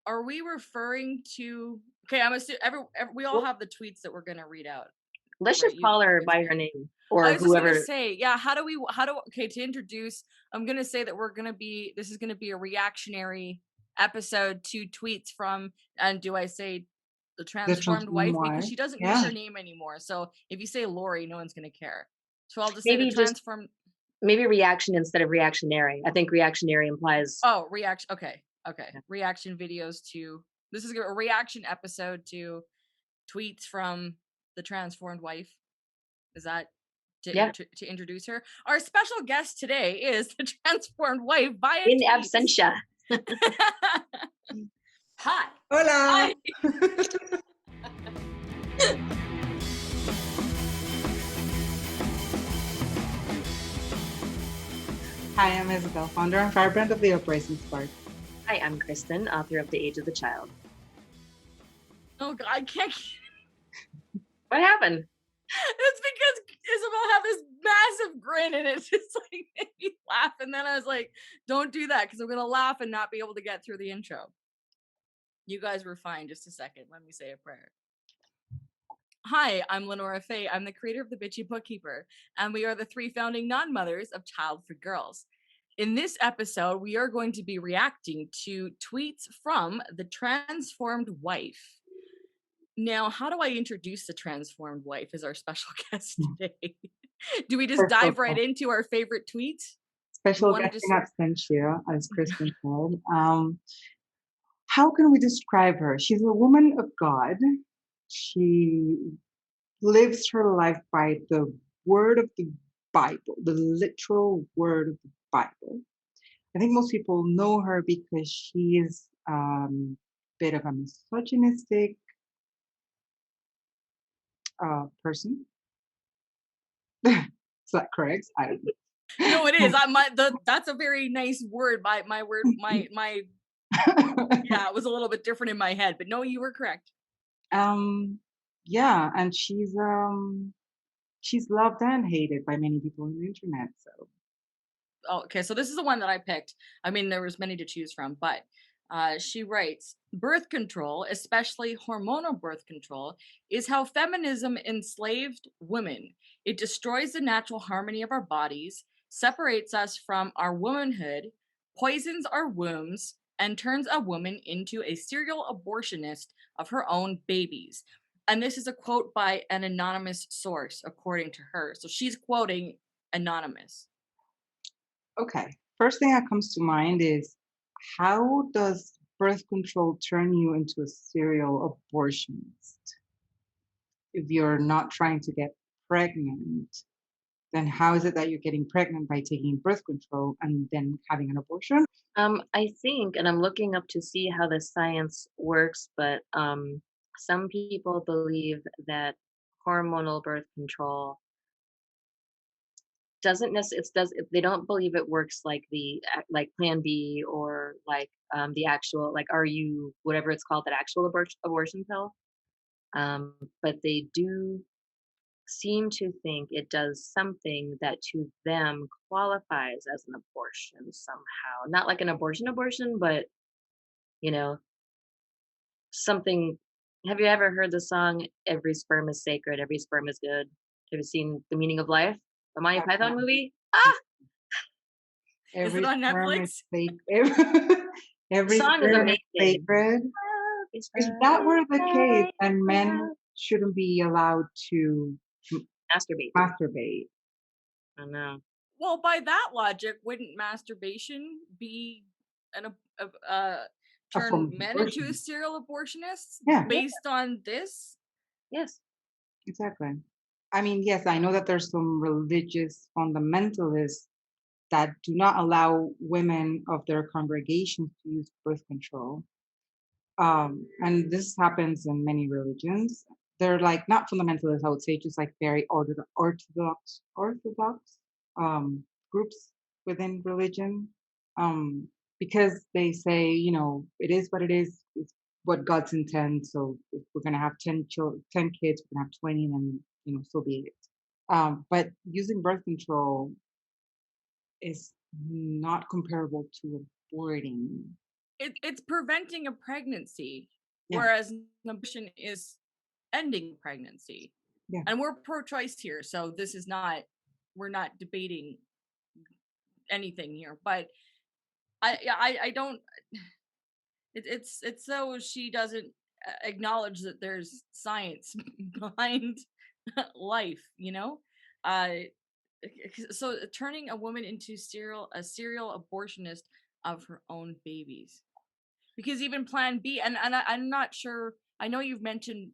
are we referring to? Okay, I'm assuming we all Well, have the tweets that we're gonna read out, let's right? just call You her guys by do. her name I or was just gonna whoever. say, yeah. How do okay to introduce? I'm gonna say that this is gonna be a reactionary episode to tweets from, and do I say the The transformed transform wife because wife. she doesn't use Yeah. her name anymore. So if you say Lori, no one's gonna care. So I'll just say the Maybe just transformed. maybe reaction instead of reactionary. I think reactionary implies. Oh, reaction. Okay, okay. Yeah. Reaction videos to this is a reaction episode to tweets from the transformed wife. Is that Yeah. to introduce her? Our special guest today is the transformed wife via In tweets. absentia. Hi. Hola. Hi. Hi, I'm Isabel, founder and firebrand of the Uprising Spark. Hi, I'm Kristen, author of The Age of the Child. Oh God, I can't. What happened? It's because Isabel had this massive grin and it just like made me laugh. And then I was like, don't do that because I'm gonna laugh and not be able to get through the intro. You guys were fine. Just a second. Let me say a prayer. Hi, I'm Lenora Faye. I'm the creator of The Bitchy Bookkeeper, and we are the three founding non-mothers of Childfree Girls. In this episode, we are going to be reacting to tweets from the transformed wife. Now, how do I introduce the transformed wife as our special guest today? Do we just Special dive right guest, into our favorite tweets? We special want to guest just in absentia, as Kristen said. How can we describe her? She's a woman of God. She lives her life by the word of the Bible, the literal word of the Bible. I think most people know her because she is bit of a misogynistic person. Is that correct? I don't no, it know. is. That's a very nice word. My word, my yeah, it was a little bit different in my head, but no, you were correct. um, yeah, and she's loved and hated by many people on the internet. So Oh, okay, so this is the one that I picked. I mean, there was many to choose from, but she writes, birth control, especially hormonal birth control, is how feminism enslaved women. It destroys the natural harmony of our bodies, separates us from our womanhood, poisons our wombs, and turns a woman into a serial abortionist of her own babies. And this is a quote by an anonymous source, according to her. So she's quoting anonymous. okay, first thing that comes to mind is how does birth control turn you into a serial abortionist? If you're not trying to get pregnant, then how is it that you're getting pregnant by taking birth control and then having an abortion? I think, and I'm looking up to see how the science works, but some people believe that hormonal birth control doesn't necessarily they don't believe it works like like Plan B or like the actual like RU whatever it's called, that actual abortion pill. But they do seem to think it does something that to them qualifies as an abortion somehow. Not like an abortion, but you know, something. Have you ever heard the song "Every Sperm is Sacred, Every Sperm is Good"? Have you seen The Meaning of Life, the Monty Python Definitely. movie? Ah, Is it Every on sperm is Netflix? sacred. the Every song is sperm is amazing. sacred. Every If sperm that is were the case, then men sacred. shouldn't be allowed to Masturbate. masturbate. I know. Well, by that logic, wouldn't masturbation be an A form turn of men into abortion. serial abortionists Yeah, Yeah. based on this? Yes. exactly. I mean, yes, I know that there's some religious fundamentalists that do not allow women of their congregations to use birth control. And this happens in many religions. They're like not fundamentalists, I would say, just like very orthodox groups within religion. Um, because they say, it is what it is. It's what God's intent. So if we're gonna have 10 kids, we're gonna have 20, and then so be it. But using birth control is not comparable to aborting. it's preventing a pregnancy, Yeah, whereas an abortion is ending pregnancy. yeah. And we're pro-choice here, so this is not, we're not debating anything here. But I don't. It's so she doesn't acknowledge that there's science behind life. Uh, so turning a woman into a serial abortionist of her own babies. Because even plan B, I'm not sure, I know you've mentioned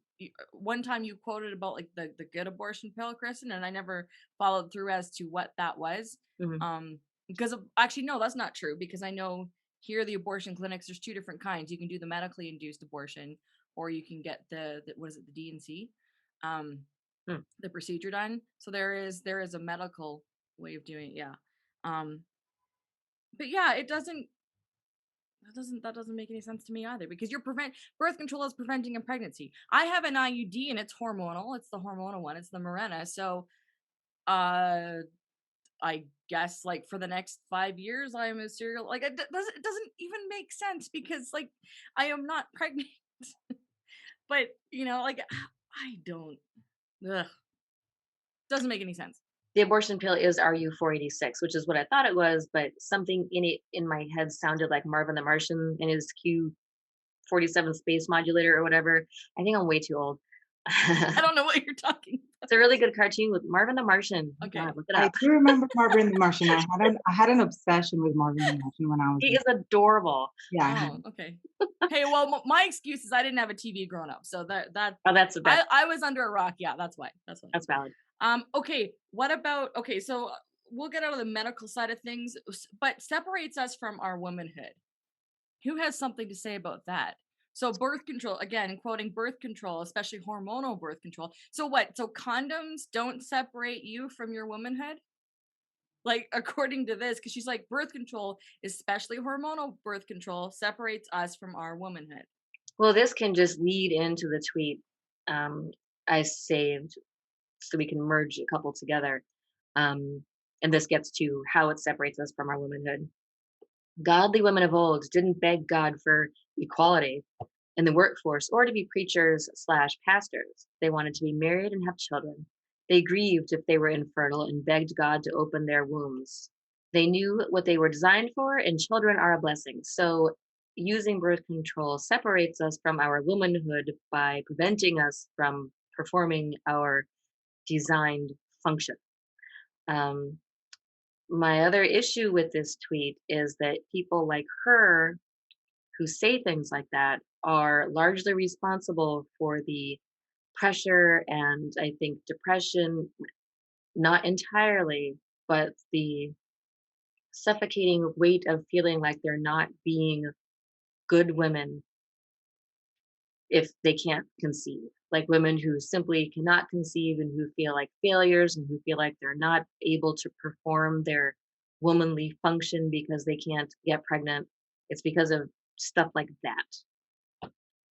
one time you quoted about like the good abortion pill, Kristen, and I never followed through as to what that was. Mhm. Because of, actually no, that's not true, because I know here the abortion clinics, there's two different kinds. You can do the medically induced abortion, or you can get the what is it, the D&C, um Mm. the procedure done. So there is a medical way of doing it, yeah. um but yeah, that doesn't make any sense to me either, because you're prevent birth control is preventing a pregnancy. I have an IUD and it's hormonal. It's the hormonal one. It's the Mirena. So uh I guess like for the next 5 years I'm a serial, like it doesn't even make sense, because like I am not pregnant. But like I don't, ugh, doesn't make any sense. The abortion pill is RU-486, which is what I thought it was, but something in it in my head sounded like Marvin the Martian and his Q-47 space modulator or whatever. I think I'm way too old. I It's don't know what you're talking a really good cartoon with Marvin the Martian. Oh okay. god, look it I up. do remember Marvin the Martian. I had an obsession with Marvin the Martian when I was He a is adorable. yeah, I Oh, had okay. Hey, well, my excuse is I didn't have a TV growing up, so that Oh, that's I was under a rock. Yeah, that's why. That's why. that's valid. Okay. What about, okay? So we'll get out of the medical side of things, but separates us from our womanhood. Who has something to say about that? So birth control, again, quoting birth control, especially hormonal birth control. So what? So condoms don't separate you from your womanhood? Like according to this, because she's like birth control, especially hormonal birth control, separates us from our womanhood. Well, this can just lead into the tweet um, I saved so we can merge a couple together. Um, and this gets to how it separates us from our womanhood. Godly women of old didn't beg God for equality in the workforce or to be preachers slash pastors. They wanted to be married and have children. They grieved if they were infertile and begged God to open their wombs. They knew what they were designed for, and children are a blessing. So, using birth control separates us from our womanhood by preventing us from performing our designed function. Um, my other issue with this tweet is that people like her who say things like that are largely responsible for the pressure and I think depression, not entirely, but the suffocating weight of feeling like they're not being good women if they can't conceive. Like women who simply cannot conceive and who feel like failures and who feel like they're not able to perform their womanly function because they can't get pregnant. It's because of stuff like that.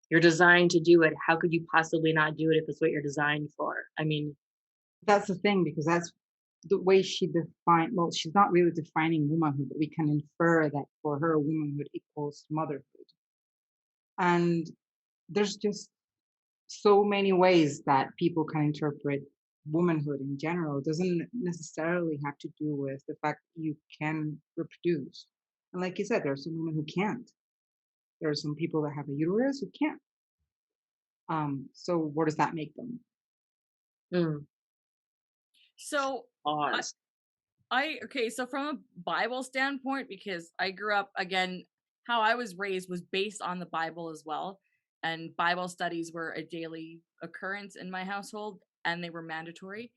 You're designed to do it. How could you possibly not do it if it's what you're designed for? I mean, that's the thing because that's the way she defined. Well, she's not really defining womanhood, but we can infer that for her, womanhood equals motherhood. And there's just so many ways that people can interpret womanhood in general. It doesn't necessarily have to do with the fact that you can reproduce. And like you said, there are some women who can't. There are some people that have a uterus who can't. So what does that make them? mm, So I, pause. okay, so from a Bible standpoint, because I grew up, again, how I was raised was based on the Bible as well. And Bible studies were a daily occurrence in my household, and they were mandatory.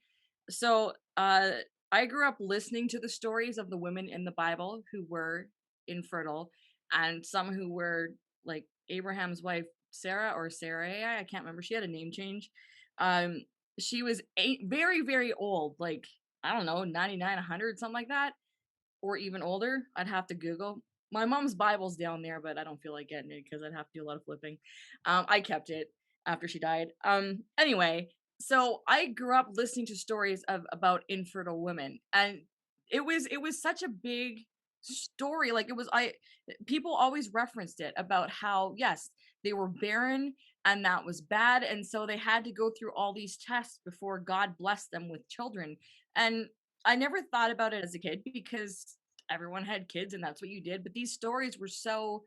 So I grew up listening to the stories of the women in the Bible who were infertile, and some who were like Abraham's wife Sarah, or Sarai, I can't remember. She had a name change. Um, she was very, very old, like I don't know, 99, 100, something like that, or even older. I'd have to Google. My mom's Bible's down there, but I don't feel like getting it because I'd have to do a lot of flipping. I kept it after she died. Anyway, so I grew up listening to stories of about infertile women, and it was such a big story. Like it was, people always referenced it about how, yes, they were barren and that was bad. And so they had to go through all these tests before God blessed them with children. And I never thought about it as a kid because everyone had kids and that's what you did. But these stories were so,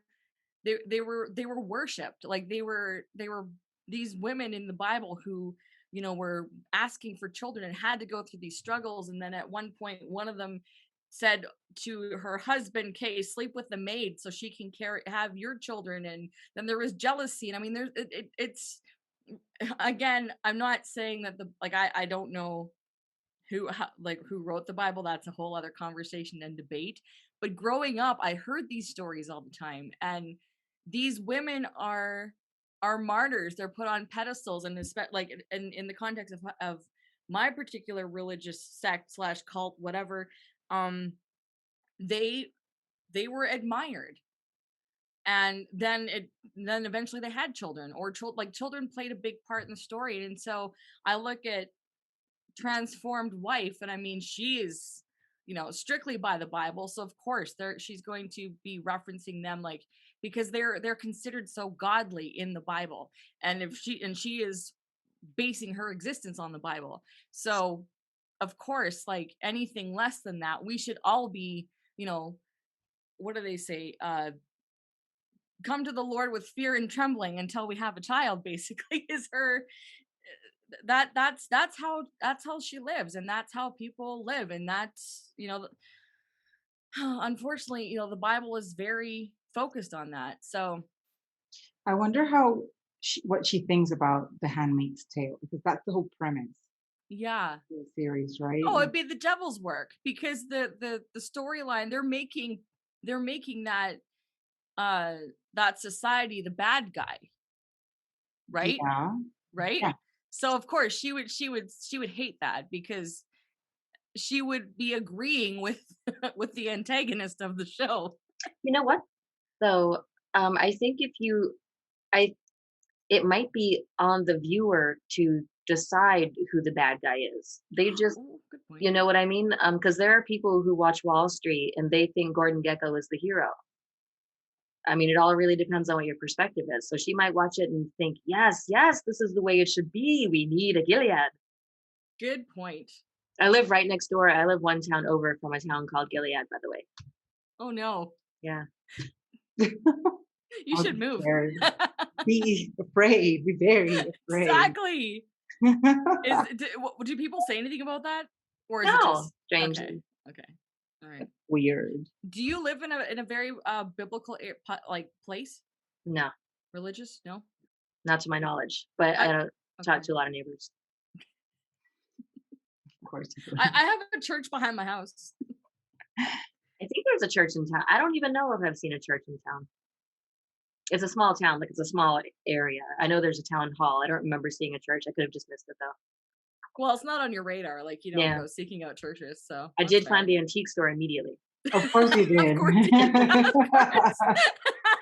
they were worshipped. Like they were these women in the Bible who, were asking for children and had to go through these struggles. And then at one point, one of them said to her husband, "Okay, sleep with the maid so she can have your children." And then there was jealousy. And I mean, it's again, I'm not saying that I don't know who wrote the Bible. That's a whole other conversation and debate. But growing up, I heard these stories all the time, and these women are martyrs. They're put on pedestals, and like in the context of my particular religious sect slash cult, whatever, um, they they were admired, and then eventually they had children, or children played a big part in the story. And so I look at transformed wife, and I mean, she is, strictly by the Bible, so of course she's going to be referencing them, like, because they're considered so godly in the Bible. And if she is basing her existence on the Bible, so of course, like, anything less than that, we should all be, what do they say, come to the Lord with fear and trembling until we have a child, basically, is her. That's how she lives, and that's how people live. And that's, unfortunately, the Bible is very focused on that. So I wonder what she thinks about The Handmaid's Tale, because that's the whole premise yeah. of the series, right? Oh, it'd be the devil's work, because the storyline, they're making uh that society the bad guy, right? Yeah, Right. yeah. So of course she would hate that, because she would be agreeing with with the antagonist of the show. You know what? So, I think if you, I, it might be on the viewer to decide who the bad guy is. They just, Ooh, good point. you know what I mean? Because there are people who watch Wall Street and they think Gordon Gekko is the hero. I mean, it all really depends on what your perspective is. So she might watch it and think, yes, yes, this is the way it should be. We need a Gilead. Good point. I live right next door. I live one town over from a town called Gilead, by the way. Oh no. Yeah. You I'll should be move. scared. Be afraid. Be very afraid. Exactly. Do people say anything about that, or is it No, just strange. okay? Okay. All right. Weird. Do you live in a very biblical like place? No, Religious? No. not to my knowledge, but I I don't talk okay. to a lot of neighbors. Of course. I have a church behind my house. I think there's a church in town. I don't even know if I've seen a church in town. It's a small town, like it's a small area. I know there's a town hall. I don't remember seeing a church. I could have just missed it though. Well, it's not on your radar. Like, you don't Yeah, go seeking out churches, so I that's did find fair. the antique store immediately. Of course you Of did. course you did. Of course.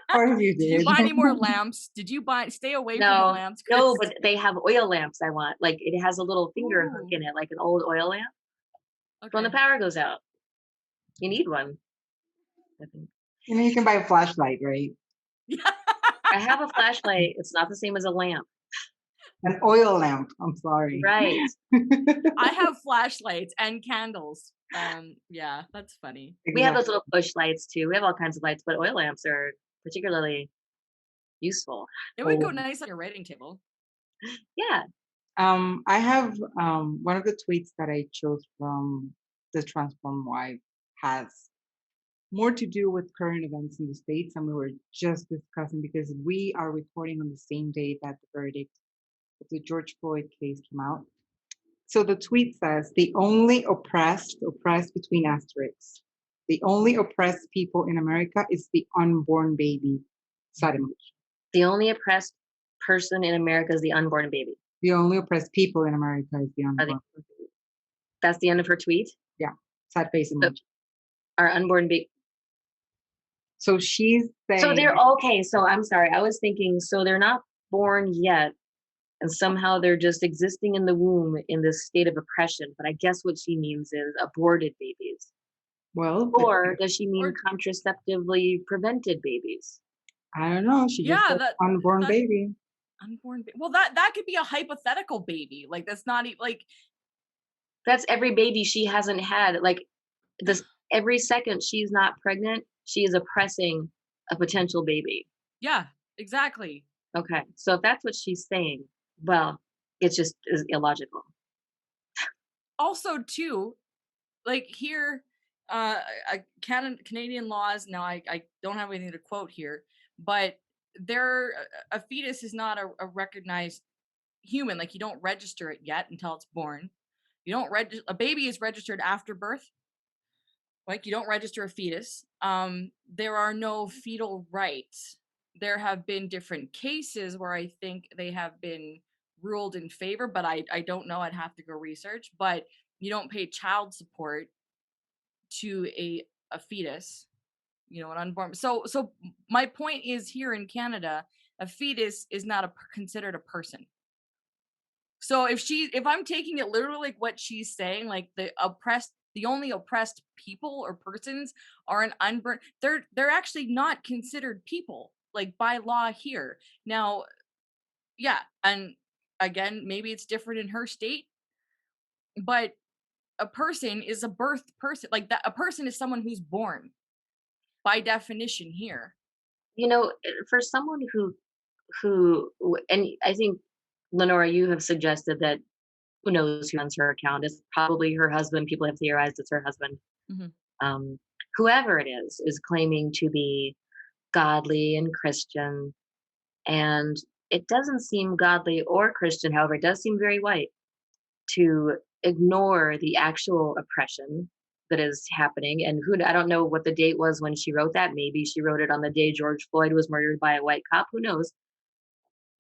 Of course you Did you did. buy any more lamps? Did you stay away from the No, lamps, no, Chris? but they have oil lamps I want. Like it has a little finger hook Ooh, in it, like an old oil lamp. When the okay. power goes out, you need one. I think. You know, you can buy a flashlight, right? I have a flashlight. It's not the same as a lamp. An oil lamp. I'm sorry. Right. I have flashlights and candles. Yeah, that's funny. We have those Exactly. little push lights too. We have all kinds of lights, but oil lamps are particularly useful. It would go Oh. nice on your writing table. Yeah. I have one of the tweets that I chose from the Transform Wife has more to do with current events in the States, and we were just discussing because we are recording on the same day that the verdict of the George Floyd case came out. So the tweet says, the only oppressed between asterisks, the only oppressed people in America is the unborn baby. Sad emoji. The only oppressed person in America is the unborn baby. The only oppressed people in America is the Are unborn. they, that's the end of her tweet. Yeah, sad face So emoji. our unborn baby. So she's So saying, they're okay. So I'm sorry. I was thinking, so they're not born yet. And somehow they're just existing in the womb in this state of oppression. But I guess what she means is aborted babies. Well, Or does she mean or contraceptively prevented babies? I don't know. She just yeah, said unborn that baby. well, that could be a hypothetical baby. Like that's not like That's every baby she hasn't had. Like, this every second she's not pregnant, she is oppressing a potential baby. yeah, exactly. Okay, so if that's what she's saying, well, it's just is illogical. Also, too, like here, Canadian laws. Now, I don't have anything to quote here, but there a fetus is not a recognized human. Like you don't register it yet until it's born. You don't register a baby is registered after birth. Like you don't register a fetus. There are no fetal rights. There have been different cases where I think they have been ruled in favor, but I don't know. I'd have to go research. But you don't pay child support to a fetus, an unborn. So my point is here in Canada, a fetus is not considered a person. So if I'm taking it literally like what she's saying, like the only oppressed people or persons are an unborn, they're actually not considered people like by law here. Now, yeah, and again, maybe it's different in her state, but a person is a birth person. Like that a person is someone who's born by definition here. For someone and I think, Lenora, you have suggested that who knows who runs her account. It's probably her husband. People have theorized it's her husband. Mhm. Um, Whoever it is claiming to be godly and Christian. And it doesn't seem godly or Christian, however, it does seem very white to ignore the actual oppression that is happening. And I don't know what the date was when she wrote that. Maybe she wrote it on the day George Floyd was murdered by a white cop. Who knows?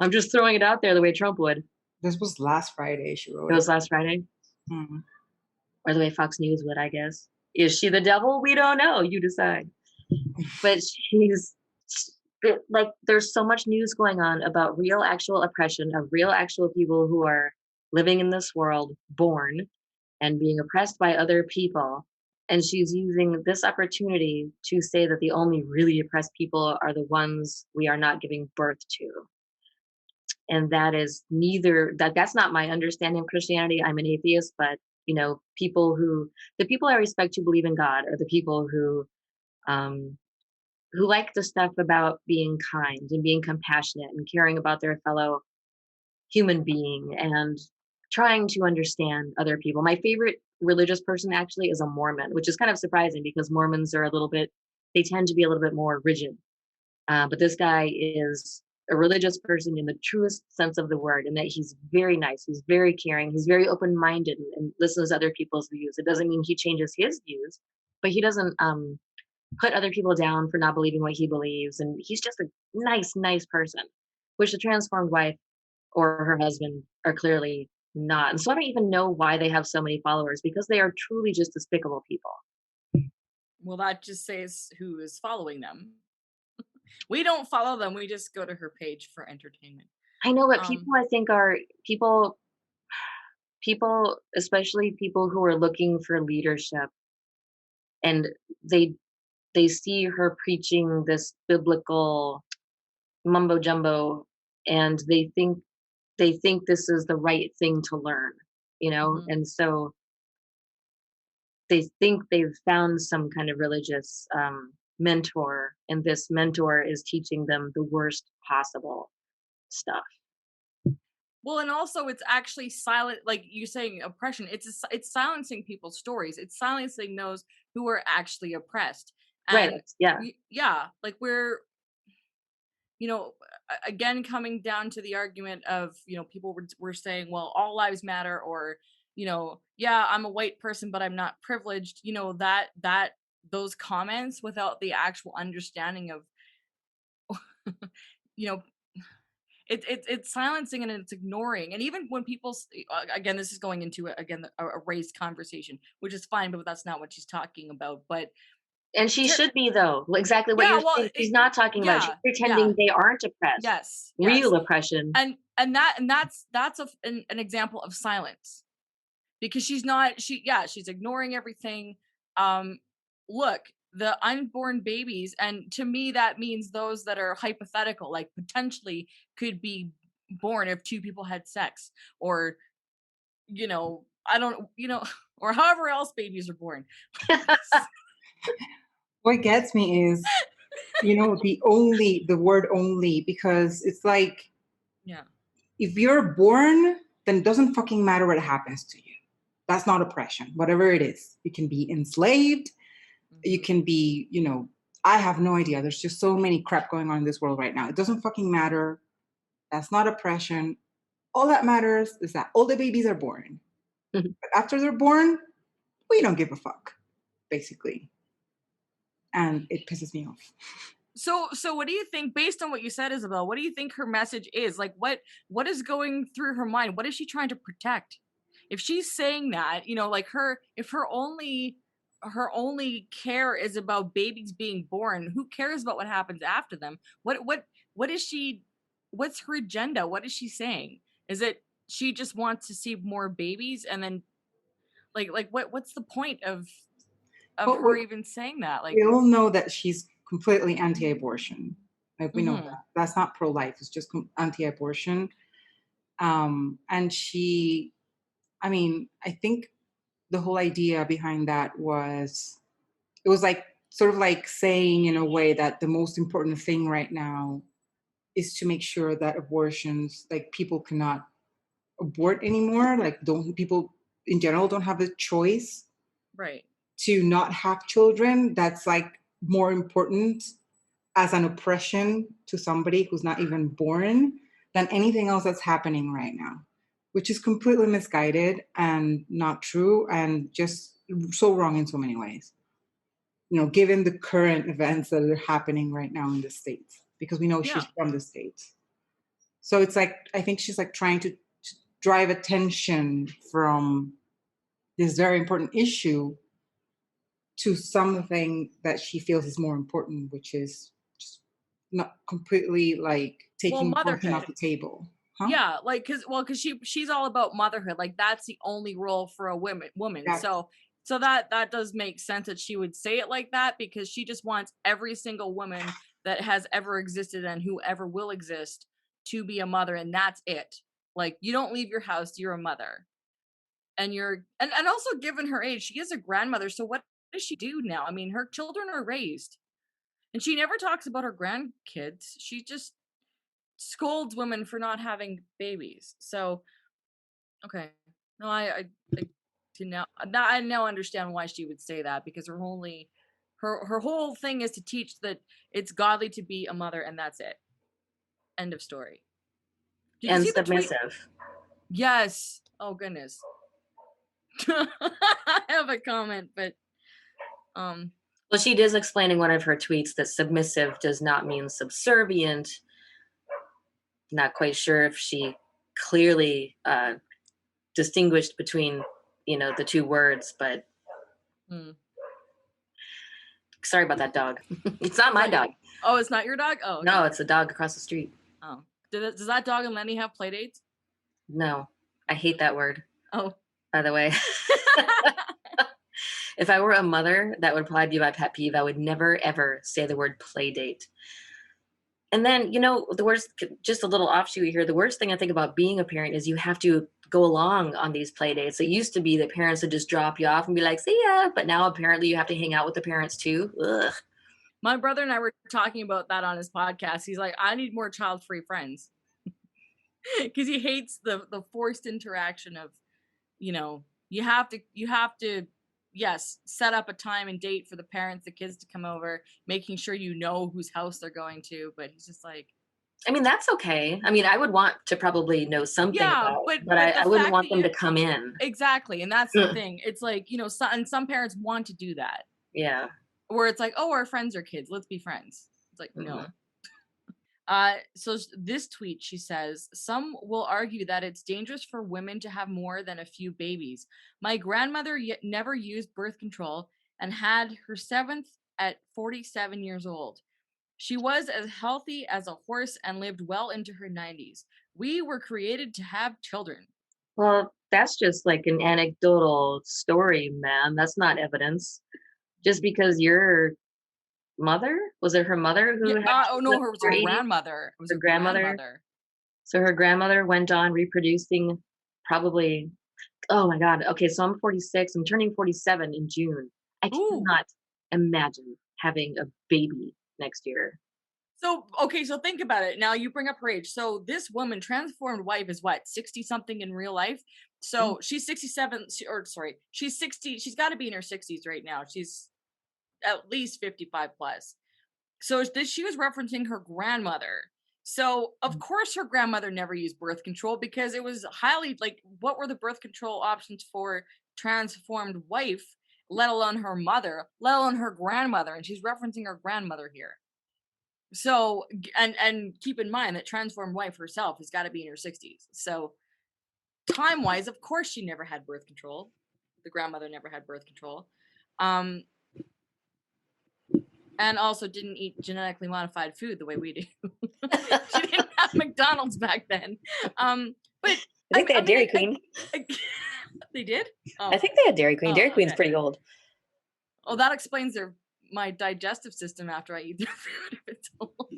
I'm just throwing it out there the way Trump would. This was last Friday. She It wrote it. was last Friday, Mhm. or the way Fox News would, I guess. Is she the devil? We don't know. You decide. But like, there's so much news going on about real, actual oppression of real, actual people who are living in this world, born and being oppressed by other people. And she's using this opportunity to say that the only really oppressed people are the ones we are not giving birth to. And that is that's not my understanding of Christianity. I'm an atheist, but the people I respect who believe in God are the people um, who like the stuff about being kind and being compassionate and caring about their fellow human being and trying to understand other people. My favorite religious person actually is a Mormon, which is kind of surprising because Mormons are they tend to be a little bit more rigid. But this guy is a religious person in the truest sense of the word, and that he's very nice, he's very caring, he's very open minded and listens to other people's views. It doesn't mean he changes his views, but he doesn't put other people down for not believing what he believes. And he's just a nice, nice person, which the transformed wife or her husband are clearly not. And so I don't even know why they have so many followers because they are truly just despicable people. Well, that just says who is following them. We don't follow them. We just go to her page for entertainment. I know, but Um, people I think are people, especially people who are looking for leadership, and they they see her preaching this biblical mumbo jumbo, and they think this is the right thing to learn, mhm. and so they think they've found some kind of religious mentor, and this mentor is teaching them the worst possible stuff. Well, and also it's actually silent, like you saying oppression. It's silencing people's stories. It's silencing those who are actually oppressed. Right. And Yeah. yeah, like you know, again coming down to the argument of people were saying, well, all lives matter, or yeah, I'm a white person, but I'm not privileged. That those comments without the actual understanding of you know it's silencing and it's ignoring. And even when people again, this is going into again a race conversation, which is fine, but that's not what she's talking about. But And she ter- should be, though. Exactly what yeah, you're well, saying. She's not talking about it. She's yeah, pretending yeah, they aren't oppressed. yes, yes. Real oppression. And that's an example of silence, because she's not, she's ignoring everything. um look, the unborn babies, and to me that means those that are hypothetical, like potentially could be born if two people had sex, or I don't, or however else babies are born. What gets me is, the word only, because it's like, Yeah. if you're born, then it doesn't fucking matter what happens to you. That's not oppression, whatever it is. You can be enslaved, you Mhm. can be, I have no idea. There's just so many crap going on in this world right now. It doesn't fucking matter. That's not oppression. All that matters is that all the babies are born. But after they're born, we don't give a fuck, basically. And it pisses me off. So what do you think, based on what you said, Isabel? What do you think her message is? Like, what is going through her mind? What is she trying to protect? If she's saying that, like if her only care is about babies being born, who cares about what happens after them? What is she? What's her agenda? What is she saying? Is it she just wants to see more babies, and then what's the point of But her even saying that? we all know that she's completely anti-abortion. Like, we know Mhm, that. That's not pro-life. It's just anti-abortion. And I think the whole idea behind that was, it was like sort of like saying in a way that the most important thing right now is to make sure that abortions, like, people cannot abort anymore. Like, don't people in general don't have a choice right. to not have children. That's like more important as an oppression to somebody who's not even born than anything else that's happening right now, which is completely misguided and not true and just so wrong in so many ways. Given the current events that are happening right now in the States, because we know Yeah. she's from the States. So it's like, I think she's like trying to drive attention from this very important issue to something that she feels is more important, which is just not completely like Well, taking abortion off motherhood. the table. Huh? Yeah, like cuz she's all about motherhood. Like that's the only role for a woman. Yeah. So that does make sense that she would say it like that, because she just wants every single woman that has ever existed and who ever will exist to be a mother, and that's it. Like, you don't leave your house, you're a mother. And also, given her age, she is a grandmother, so what does she do now? I mean, her children are raised. And she never talks about her grandkids. She just scolds women for not having babies. So, okay. No, I now understand why she would say that, because her whole thing is to teach that it's godly to be a mother, and that's it. End of story. Did you And see the tweet? submissive. Yes. Oh goodness. I have a comment, but um Well, she does explain in one of her tweets that submissive does not mean subservient. Not quite sure if she clearly distinguished between, the two words, but hmm. sorry about that dog. It's not Is my that your dog. Oh, it's not your dog? Oh, okay. No, it's a dog across the street. Oh. Does that dog and Lenny have play dates? No, I hate that word, Oh. by the way. If I were a mother, that would probably be my pet peeve. I would never, ever say the word play date. And then, the worst, just a little offshoot here, the worst thing I think about being a parent is you have to go along on these play dates. It used to be that parents would just drop you off and be like, see ya. But now apparently you have to hang out with the parents too. Ugh. My brother and I were talking about that on his podcast. He's like, I need more child-free friends. Because he hates the forced interaction of, you have to yes, set up a time and date for the parents, the kids to come over, making sure you know whose house they're going to. But he's just like, I mean, that's okay. I mean, I would want to probably know something yeah, about, but but the I wouldn't fact that want them you to come in. exactly, and that's the thing. It's like, and some parents want to do that, Yeah. where it's like, oh, our friends are kids, let's be friends. It's like, no. Mhm. This tweet, she says, some will argue that it's dangerous for women to have more than a few babies. My grandmother never used birth control and had her seventh at 47 years old. She was as healthy as a horse and lived well into her 90s. We were created to have children. Well, that's just like an anecdotal story, man. That's not evidence. just because your mother, was it her mother Yeah. who had Oh children no, up her to was their her 80s? grandmother. It was Her her grandmother. grandmother. So her grandmother went on reproducing probably, oh my God. Okay, so I'm 46. I'm turning 47 in June. I Ooh. cannot imagine having a baby next year. So okay, so think about it. Now you bring up her age. So this woman, transformed wife, is what, 60 something in real life? Mm. So she's 67, or sorry, she's 60. She's got to be in her 60s right now. She's at least 55 plus. So this, she was referencing her grandmother. So of course her grandmother never used birth control, because it was highly, like, what were the birth control options for transformed wife, let alone her mother, let alone her grandmother? And she's referencing her grandmother here. So and keep in mind that transformed wife herself has got to be in her 60s. So time wise, of course she never had birth control. The grandmother never had birth control. Um, and also didn't eat genetically modified food the way we do. She didn't have McDonald's back then. But I think they had mean, Dairy Queen. They did? Oh. I think they had Dairy Queen. Oh, Dairy Queen's okay. pretty old. Oh, that explains my digestive system after I eat their food if it's old.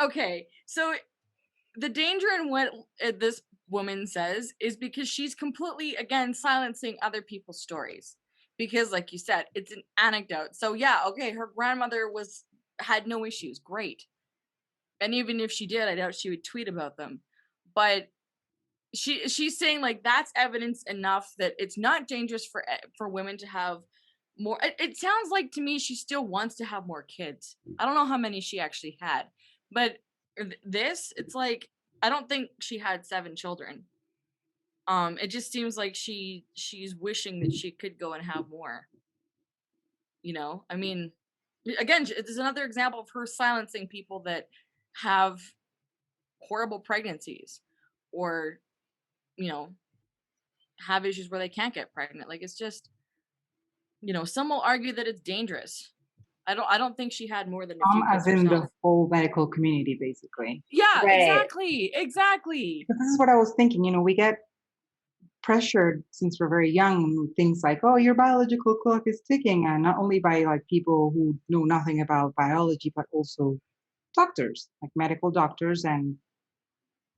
Okay, so the danger in what this woman says is because she's completely, again, silencing other people's stories. Because, like you said, it's an anecdote. So yeah, okay, her grandmother had no issues. Great. And even if she did, I doubt she would tweet about them. But she's saying, like, that's evidence enough that it's not dangerous for women to have more. It sounds like to me she still wants to have more kids. I don't know how many she actually had, but this, it's like, I don't think she had 7 children. It just seems like she's wishing that she could go and have more. I mean, again, it's another example of her silencing people that have horrible pregnancies, or you know have issues where they can't get pregnant. Like, it's just, some will argue that it's dangerous. I don't think she had more than a few As kids in the herself. whole medical community, basically. Yeah, Right. exactly. But this is what I was thinking. We get pressured since we're very young. Things like, oh, your biological clock is ticking, and not only by like people who know nothing about biology, but also doctors, like medical doctors, and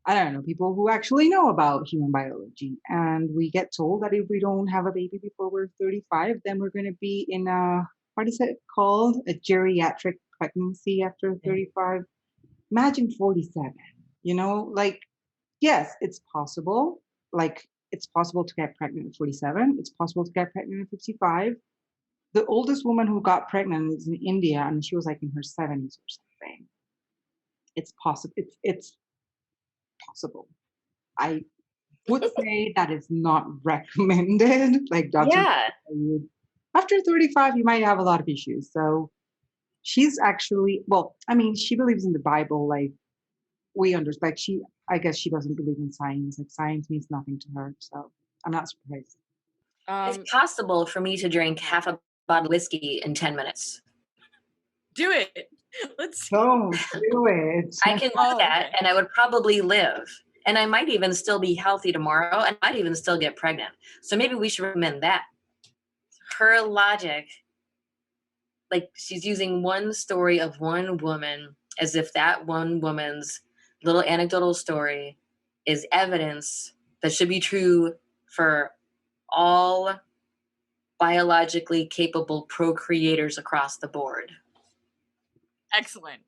I don't know, people who actually know about human biology. And we get told that if we don't have a baby before we're 35, then we're going to be in what is it called? A geriatric pregnancy after 35. Imagine 47, like, yes, it's possible. Like, it's possible to get pregnant at 47. It's possible to get pregnant at 55. The oldest woman who got pregnant is in India, and she was like in her 70s or something. It's possible. It's possible. I would say that is not recommended. Like, doctors, Yeah. after 35, you might have a lot of issues. So she's actually, well, I mean, she believes in the Bible. Like, we understand. Like, I guess she doesn't believe in science. Like, science means nothing to her. So I'm not surprised. It's possible for me to drink half a bottle of whiskey in 10 minutes. Do it. Let's see. Don't do it. I can do that, okay. and I would probably live. And I might even still be healthy tomorrow, and I might even still get pregnant. So maybe we should recommend that. Her logic, like, she's using one story of one woman as if that one woman's little anecdotal story is evidence that should be true for all biologically capable procreators across the board. Excellent.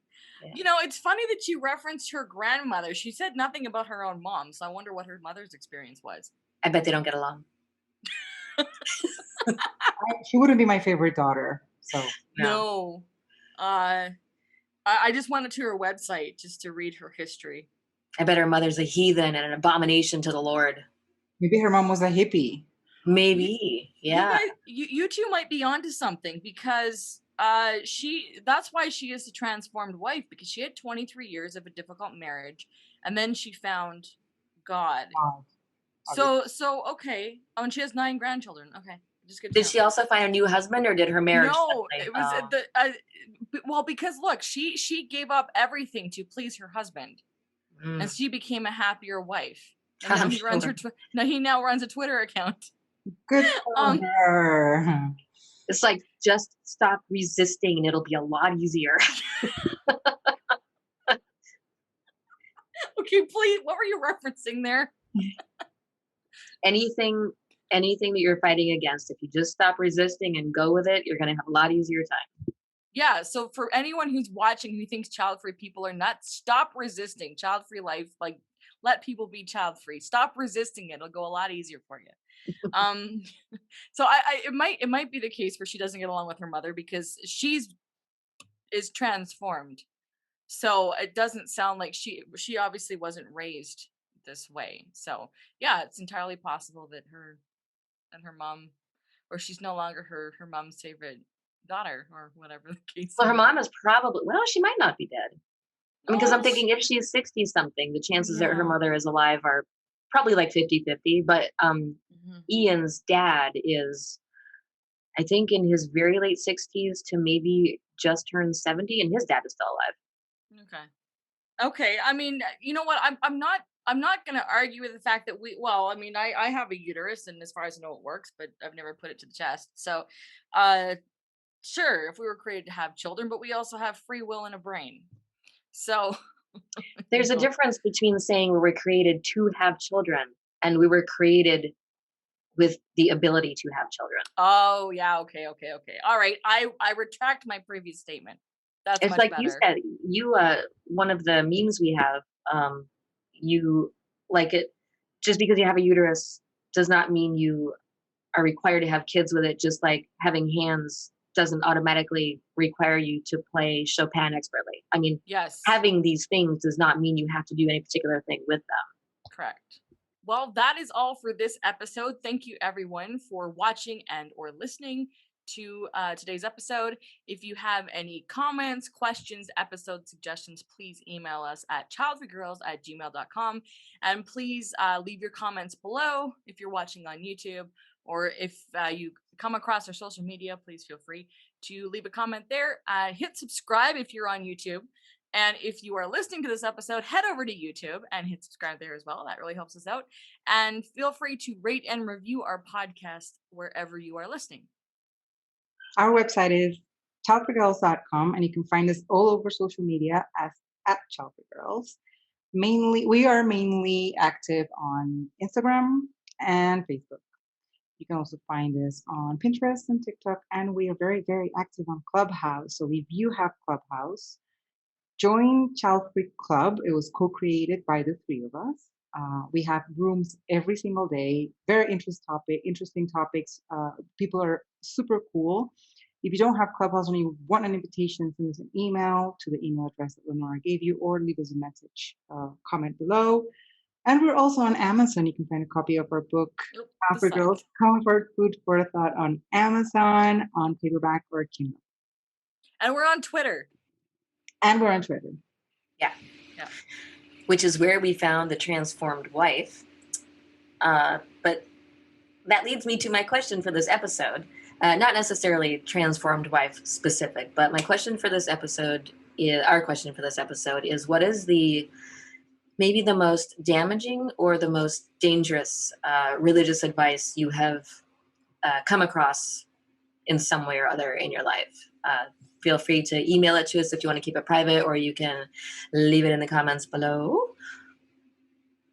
Yeah. It's funny that you referenced her grandmother. She said nothing about her own mom, so I wonder what her mother's experience was. I bet they don't get along. She wouldn't be my favorite daughter. So No. I just went to her website just to read her history. I bet her mother's a heathen and an abomination to the Lord. maybe her mom was a hippie. Maybe. Yeah. You two might be onto something, because that's why she is a transformed wife, because she had 23 years of a difficult marriage, and then she found God. So okay. Oh, and she has 9 grandchildren. Okay. Just good to Did know. she also find a new husband, or did her marriage? No, suddenly- it was well, because look, she gave up everything to please her husband, and she became a happier wife. And now he now runs a Twitter account. Good for her. It's like, just stop resisting and it'll be a lot easier. Okay, please. What were you referencing there? anything anything that you're fighting against, if you just stop resisting and go with it, you're going to have a lot easier time. Yeah, so for anyone who's watching who thinks child-free people are nuts, stop resisting. Child-free life, like, let people be child-free. Stop resisting it. It'll go a lot easier for you. Um, so it might be the case where she doesn't get along with her mother because is transformed. So it doesn't sound like she obviously wasn't raised this way. So yeah, it's entirely possible that her mom, or she's no longer her mom's favorite daughter, or whatever the case Well, her may mom be. is probably, well, she might not be dead. I mean, because I'm Oh, thinking if she's 60 something, the chances that her yeah. mother is alive are probably like 50-50. But Mhm. Ian's dad is, I think, in his very late 60s to maybe just turned 70, and his dad is still alive. Okay. Okay. I mean, you know what? I'm not gonna argue with the fact that I mean, I have a uterus, and as far as I know it works, but I've never put it to the test. So uh sure, if we were created to have children, but we also have free will and a brain. So you There's a know. difference between saying we were created to have children and we were created with the ability to have children. Oh yeah, okay. All right. I retract my previous statement. That's It's much like you better. said, one of the memes we have, you like it, just because you have a uterus does not mean you are required to have kids with it, just like having hands doesn't automatically require you to play Chopin expertly. I mean, Yes. having these things does not mean you have to do any particular thing with them. Correct. Well, that is all for this episode. Thank you everyone for watching and or listening to today's episode. If you have any comments, questions, episode suggestions, please email us at childfreegirls@gmail.com. And please leave your comments below if you're watching on YouTube, or if you come across our social media, please feel free to leave a comment there. Hit subscribe if you're on YouTube. And if you are listening to this episode, head over to YouTube and hit subscribe there as well. That really helps us out. And feel free to rate and review our podcast wherever you are listening. Our website is childfreegirls.com, and you can find us all over social media as at Childfree Girls. We are mainly active on Instagram and Facebook. You can also find us on Pinterest and TikTok, and we are very, very active on Clubhouse. So if you have Clubhouse, join Childfree Club. It was co-created by the three of us. We have rooms every single day, very interesting topics. People are super cool. If you don't have Clubhouse and you want an invitation, send us an email to the email address that Lenora gave you, or leave us a message, comment below. And we're also on Amazon. You can find a copy of our book, Childfree Girls, Comfort Food for Thought, on Amazon, on paperback or Kindle. And we're on Twitter. And we're on Twitter. Yeah. Yeah. Which is where we found the transformed wife. But that leads me to my question for this episode. Not necessarily transformed wife specific, but my question for this episode our question for this episode is, what is maybe the most damaging or the most dangerous religious advice you have come across in some way or other in your life? Feel free to email it to us if you want to keep it private, or you can leave it in the comments below.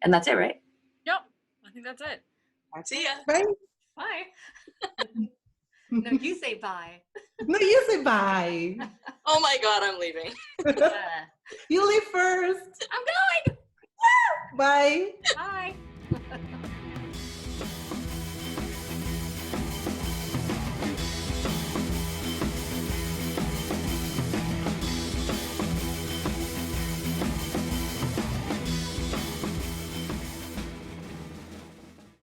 And that's it, right? Yep. I think that's it. See ya. Bye. Bye. No, you say bye. No, you say bye. Oh my God, I'm leaving. You leave first. I'm going. Bye. Bye.